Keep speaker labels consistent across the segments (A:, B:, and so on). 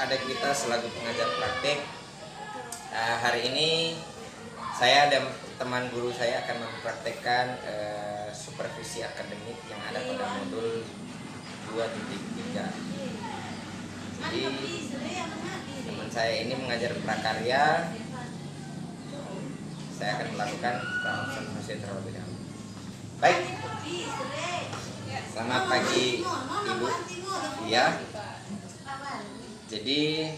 A: ada kita selaku pengajar praktik. Hari ini saya dan teman guru saya akan mempraktekkan supervisi akademik yang ada pada modul 2.3. Jadi teman saya ini mengajar prakarya. Saya akan melakukan observasi terlebih dahulu. Baik. Selamat pagi Ibu. Ya. Jadi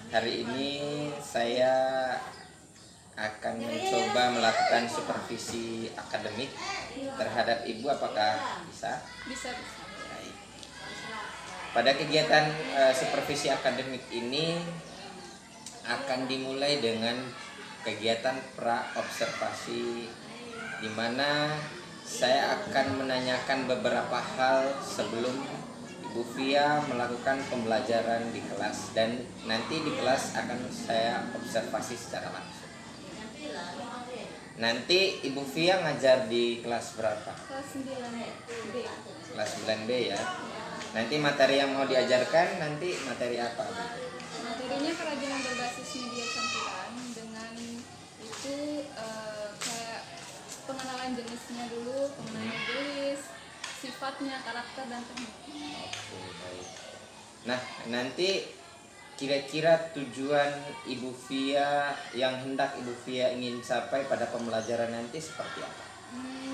A: hari ini saya akan mencoba melakukan supervisi akademik terhadap Ibu. Apakah bisa?
B: Bisa.
A: Baik. Pada kegiatan supervisi akademik ini akan dimulai dengan kegiatan pra-observasi, di mana saya akan menanyakan beberapa hal sebelum Ibu Via melakukan pembelajaran di kelas, dan nanti di kelas akan saya observasi secara langsung. Nanti Ibu Via ngajar di kelas berapa?
B: Kelas 9B.
A: Kelas 9B ya. Nanti materi yang mau diajarkan nanti materi apa?
B: Materinya kerajinan berbasis media campuran, dengan itu kayak pengenalan jenisnya dulu, pengenalan jenis, sifatnya, karakter, dan tekniknya.
A: Oke, baik. Nah, nanti kira-kira tujuan Ibu Via yang hendak Ibu Via ingin capai pada pembelajaran nanti seperti apa?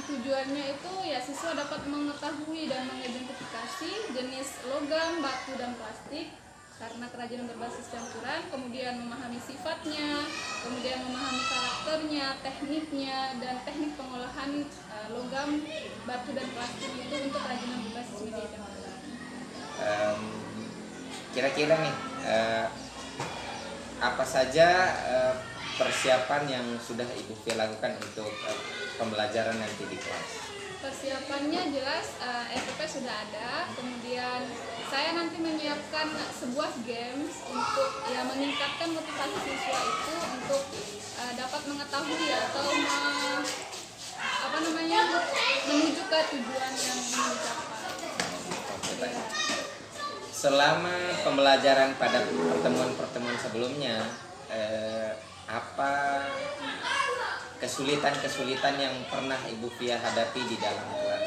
B: Tujuannya itu ya siswa dapat mengetahui dan mengidentifikasi jenis logam, batu, dan plastik karena kerajinan berbasis campuran, kemudian memahami sifatnya, kemudian memahami karakternya, tekniknya, dan teknik pengolahan logam, batu, dan plastik itu untuk kerajinan berbasis media campuran.
A: Kira-kira nih apa saja persiapan yang sudah Ibu Via lakukan untuk pembelajaran nanti di kelas?
B: Persiapannya jelas SOP sudah ada, kemudian saya nanti menyiapkan sebuah games untuk ya meningkatkan motivasi siswa itu untuk dapat mengetahui atau menuju ke tujuan yang ingin dicapai. Ya.
A: Selama pembelajaran pada pertemuan-pertemuan sebelumnya, apa kesulitan-kesulitan yang pernah Ibu Via hadapi di dalam kelas?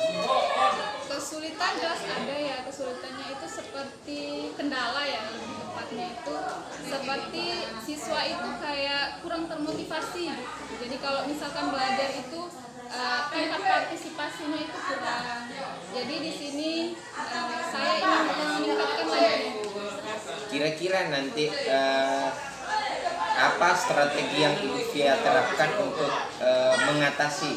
B: Kesulitan jelas ada ya, kesulitannya itu seperti kendala ya, lebih tepatnya itu seperti siswa itu kayak kurang termotivasi. Jadi kalau misalkan belajar itu tingkat partisipasinya itu kurang. Jadi di sini saya ingin meningkatkan lagi.
A: Kira-kira nanti apa strategi yang Ibu Via terapkan untuk mengatasi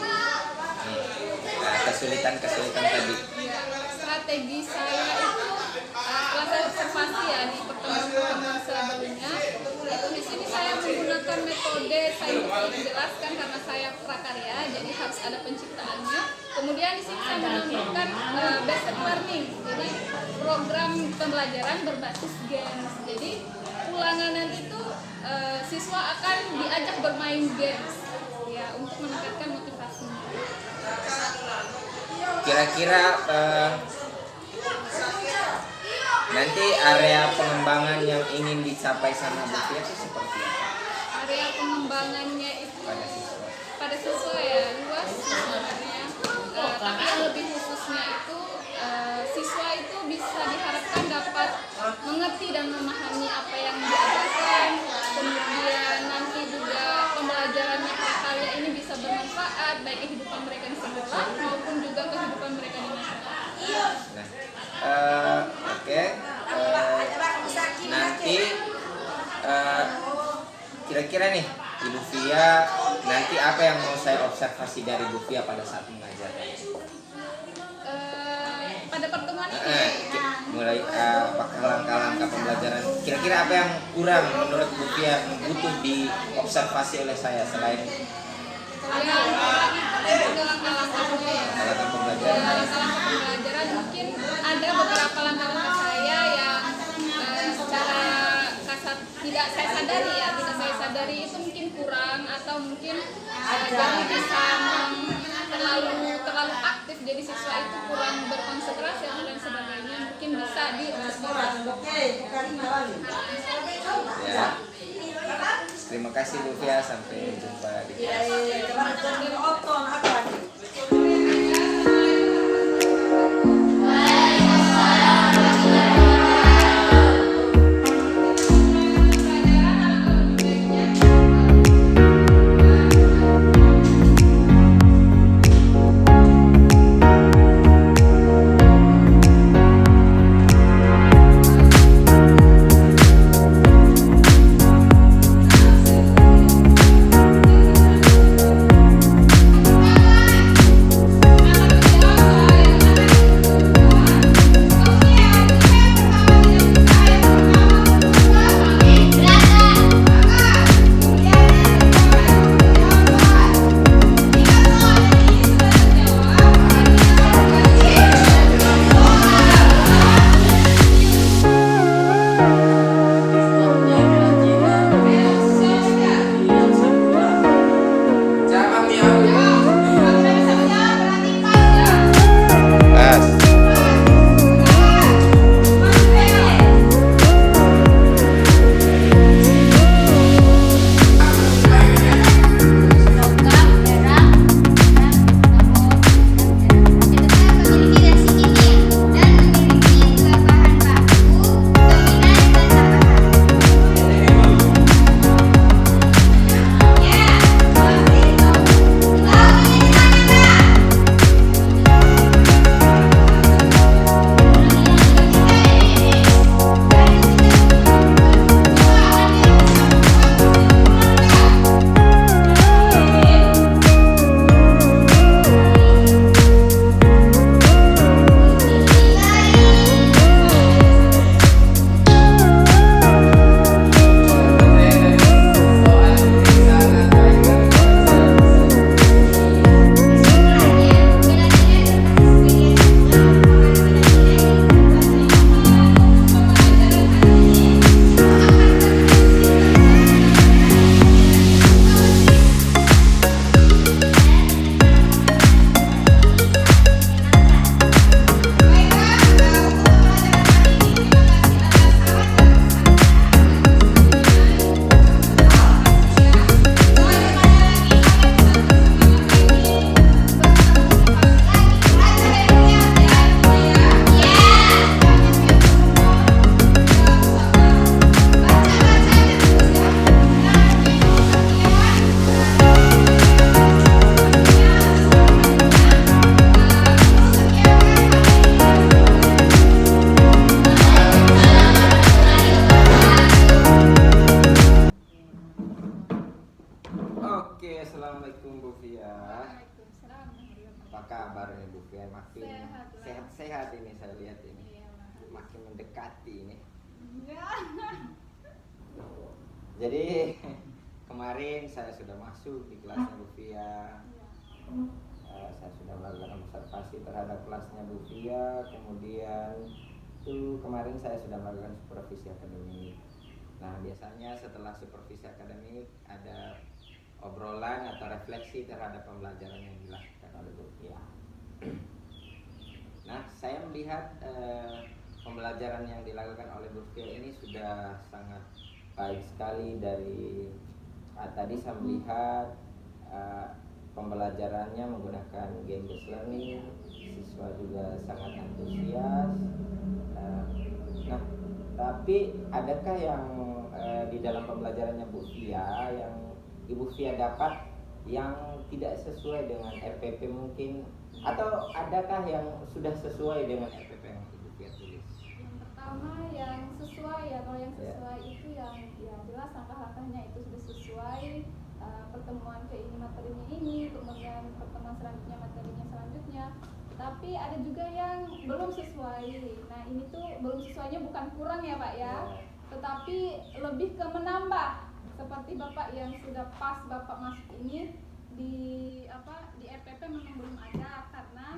A: kesulitan-kesulitan tadi?
B: Strategi saya itu setelah saya observasi ya di pertemuan sebelumnya, itu di sini saya menggunakan metode saintifik menjelaskan karena saya prakarya, jadi harus ada penciptaannya. Kemudian di sini saya menambahkan basic learning, jadi program pembelajaran berbasis games. Jadi ulangan nanti itu siswa akan diajak bermain games ya untuk meningkatkan motivasinya.
A: Kira-kira nanti area pengembangan yang ingin dicapai sama Bu Via itu seperti apa?
B: Area pengembangannya itu pada siswa ya luas sebenarnya, tapi yang lebih khususnya itu siswa itu bisa diharapkan dapat mengerti dan memahami apa yang diajarkan, kemudian nanti juga pembelajarannya prakarya ini bisa bermanfaat baik kehidupan mereka di sekolah maupun juga kehidupan mereka di masyarakat.
A: Oke. Nanti kira-kira nih Ibu Via nanti apa yang mau saya observasi dari Ibu Via pada saat mengajar?
B: Pada pertemuan ini
A: mulai apakah langkah-langkah pembelajaran, kira-kira apa yang kurang menurut Bu Via butuh diobservasi oleh saya selain langkah-langkah
B: pembelajaran? Mungkin ada beberapa langkah-langkah saya yang secara kasat tidak saya sadari itu mungkin kurang, atau mungkin jadi bisa terlalu aktif, jadi siswa itu kurang berkonsentrasi dan sebagainya, mungkin bisa diobservasi.
A: ya. Terima kasih Bu Fia, sampai jumpa di Oke, assalamualaikum Bu Fia.
B: Waalaikumsalam.
A: Apa kabarnya Bu Fia? Makin
B: Sehat lah.
A: sehat-sehat ini saya lihat ini.
B: Iya, Mas.
A: Makin mendekati ini.
B: Enggak.
A: Jadi kemarin saya sudah masuk di kelasnya Bu Fia. Saya sudah melakukan observasi terhadap kelasnya Bu Fia. Kemudian itu kemarin saya sudah melakukan supervisi akademik. Nah, biasanya setelah supervisi akademik ada obrolan atau refleksi terhadap pembelajaran yang dilakukan oleh Bu Fia. Nah, saya melihat pembelajaran yang dilakukan oleh Bu Fia ini sudah sangat baik sekali. Dari tadi saya melihat pembelajarannya menggunakan game based learning, siswa juga sangat antusias. Nah, tapi adakah yang di dalam pembelajarannya Bu Fia yang Ibu Fia dapat yang tidak sesuai dengan RPP mungkin, atau adakah yang sudah sesuai dengan RPP yang Ibu Fia tulis?
B: Yang pertama yang sesuai ya, kalau yang sesuai itu yang jelas langkah-langkahnya itu sudah sesuai. Pertemuan ke ini materinya ini, kemudian pertemuan selanjutnya materinya selanjutnya. Tapi ada juga yang belum sesuai. Nah, ini tuh belum sesuainya bukan kurang ya Pak ya, tetapi lebih ke menambah. Seperti Bapak yang sudah pas Bapak masuk ini di RPP memang belum ada, karena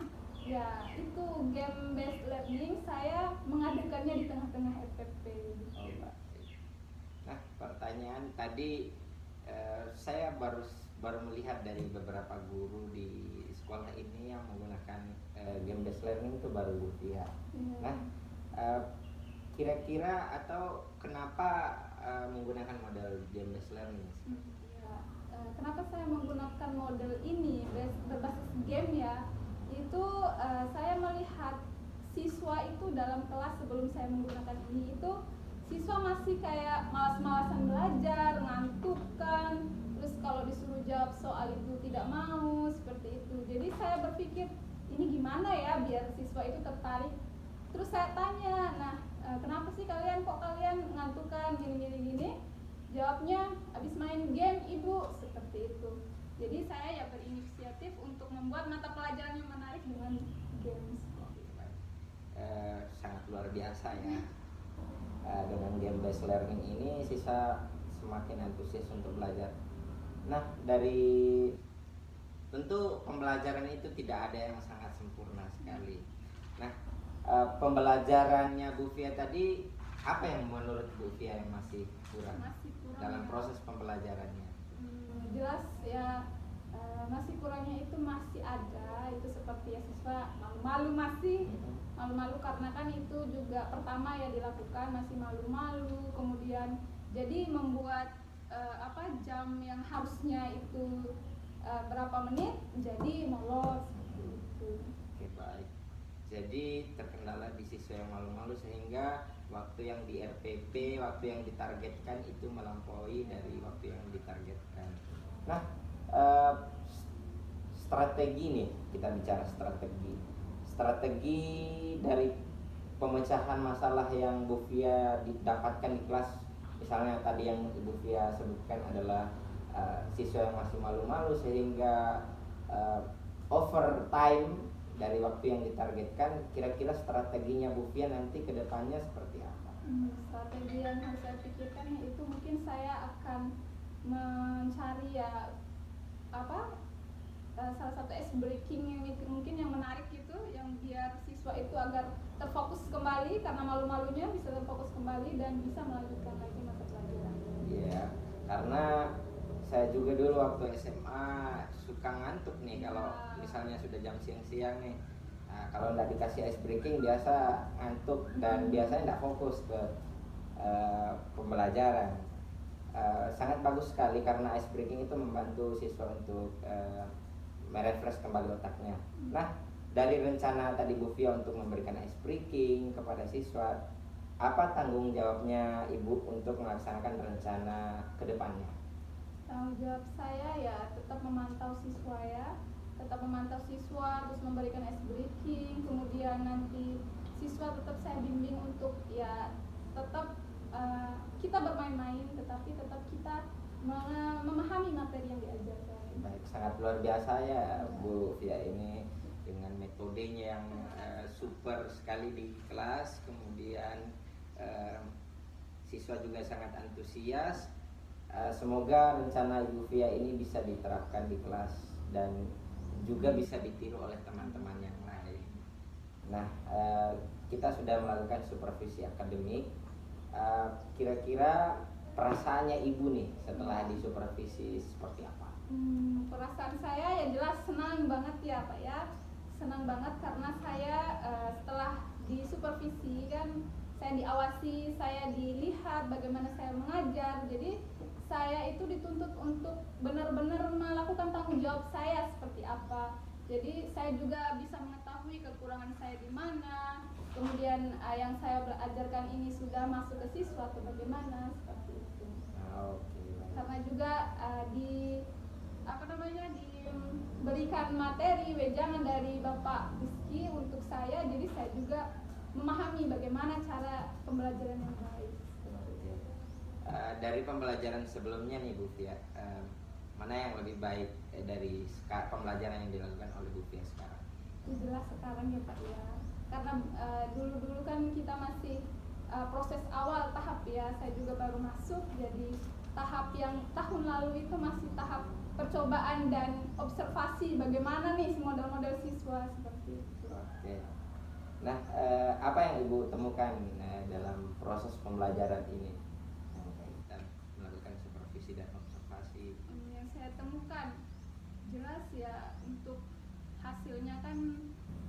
B: ya itu game based learning saya mengadakannya di tengah-tengah RPP.
A: Oh, baik. Nah, pertanyaan tadi saya baru melihat dari beberapa guru di sekolah ini yang menggunakan game based learning itu baru Bu Fia. Nah, kira-kira atau kenapa menggunakan model game based learning?
B: Ya, kenapa saya menggunakan model ini berbasis game ya? Itu saya melihat siswa itu dalam kelas sebelum saya menggunakan ini itu siswa masih kayak malas-malasan belajar, ngantuk kan, terus kalau disuruh jawab soal itu tidak mau, seperti itu. Jadi saya berpikir ini gimana ya biar siswa itu tertarik. Terus saya tanya, nah kenapa sih kalian ngantuk kan gini. Jawabnya habis main game ibu, seperti itu. Jadi saya ya berinisiatif untuk membuat mata pelajaran yang menarik dengan games.
A: Sangat luar biasa ya. Dengan game based learning ini siswa semakin antusias untuk belajar. Nah, dari tentu pembelajaran itu tidak ada yang sangat sempurna sekali. Nah, pembelajarannya Bu Fia tadi, apa yang menurut Bu Fia yang masih kurang dalam proses pembelajarannya?
B: Jelas ya, masih kurangnya itu masih ada, itu seperti ya siswa malu-malu karena kan itu juga pertama ya dilakukan, masih malu-malu, kemudian jadi membuat jam yang harusnya itu berapa menit jadi molor seperti itu.
A: Oke, baik. Jadi terkendala di siswa yang malu-malu sehingga waktu yang di RPP, waktu yang ditargetkan itu melampaui dari waktu yang ditargetkan. Nah, strategi nih, kita bicara strategi dari pemecahan masalah yang Bu Fia didapatkan di kelas. Misalnya tadi yang Ibu Fia sebutkan adalah siswa yang masih malu-malu sehingga overtime dari waktu yang ditargetkan. Kira-kira strateginya Bu Fia nanti ke depannya seperti apa?
B: Strategi yang harus saya pikirkan itu mungkin saya akan mencari ya salah satu ice breaking yang mungkin yang menarik gitu, yang biar siswa itu agar terfokus kembali karena malu-malunya bisa terfokus kembali dan bisa melanjutkan lagi mata pelajaran.
A: Iya, karena saya juga dulu waktu SMA suka ngantuk nih kalau misalnya sudah jam siang-siang nih. Nah, kalau nggak dikasih ice breaking biasa ngantuk dan biasanya nggak fokus ke pembelajaran. Sangat bagus sekali karena ice breaking itu membantu siswa untuk merefresh kembali otaknya. Nah, dari rencana tadi Bu Fia untuk memberikan ice breaking kepada siswa, apa tanggung jawabnya Ibu untuk melaksanakan rencana ke depannya?
B: Tanggung jawab saya ya tetap memantau siswa terus memberikan ice breaking, kemudian nanti siswa tetap saya bimbing untuk ya tetap kita bermain-main tetapi tetap kita memahami materi yang diajarkan.
A: Baik, sangat luar biasa ya Bu Fia ini dengan metodenya yang super sekali di kelas, kemudian siswa juga sangat antusias. Semoga rencana Ibu Fia ini bisa diterapkan di kelas dan juga bisa ditiru oleh teman-teman yang lain. Nah, kita sudah melakukan supervisi akademik. Kira-kira perasaannya Ibu nih setelah disupervisi seperti apa?
B: Perasaan saya ya jelas senang banget ya Pak ya, senang banget karena saya setelah disupervisi kan saya diawasi, saya dilihat bagaimana saya mengajar, jadi saya itu dituntut untuk benar-benar melakukan tanggung jawab saya seperti apa. Jadi saya juga bisa mengetahui kekurangan saya di mana, kemudian yang saya ajarkan ini sudah masuk ke siswa atau bagaimana seperti itu. Karena juga diberikan materi wejangan dari Bapak Rizky untuk saya, jadi saya juga memahami bagaimana cara pembelajaran yang baik.
A: Dari pembelajaran sebelumnya nih Bu Fia, mana yang lebih baik dari pembelajaran yang dilakukan oleh Bu Fia sekarang?
B: Jelas sekarang ya Pak ya, karena dulu kan kita masih proses awal tahap ya, saya juga baru masuk, jadi tahap yang tahun lalu itu masih tahap percobaan dan observasi bagaimana nih model-model siswa seperti itu.
A: Oke. Nah, apa yang Ibu temukan dalam proses pembelajaran ini yang kita melakukan supervisi dan observasi?
B: Yang saya temukan jelas ya, untuk hasilnya kan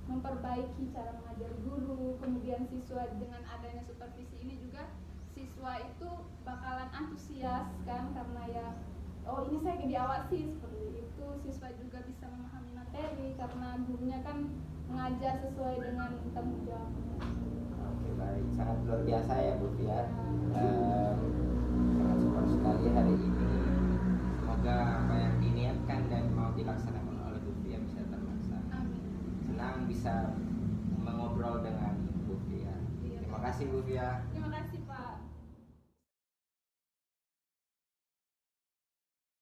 B: memperbaiki cara mengajar guru. Kemudian siswa dengan adanya supervisi ini juga siswa itu bakalan antusias kan, karena ya oh ini saya diawasi seperti itu. Siswa juga bisa memahami materi karena gurunya kan mengajar sesuai dengan tanggung jawabnya.
A: Oke, baik, sangat luar biasa ya Bu ya.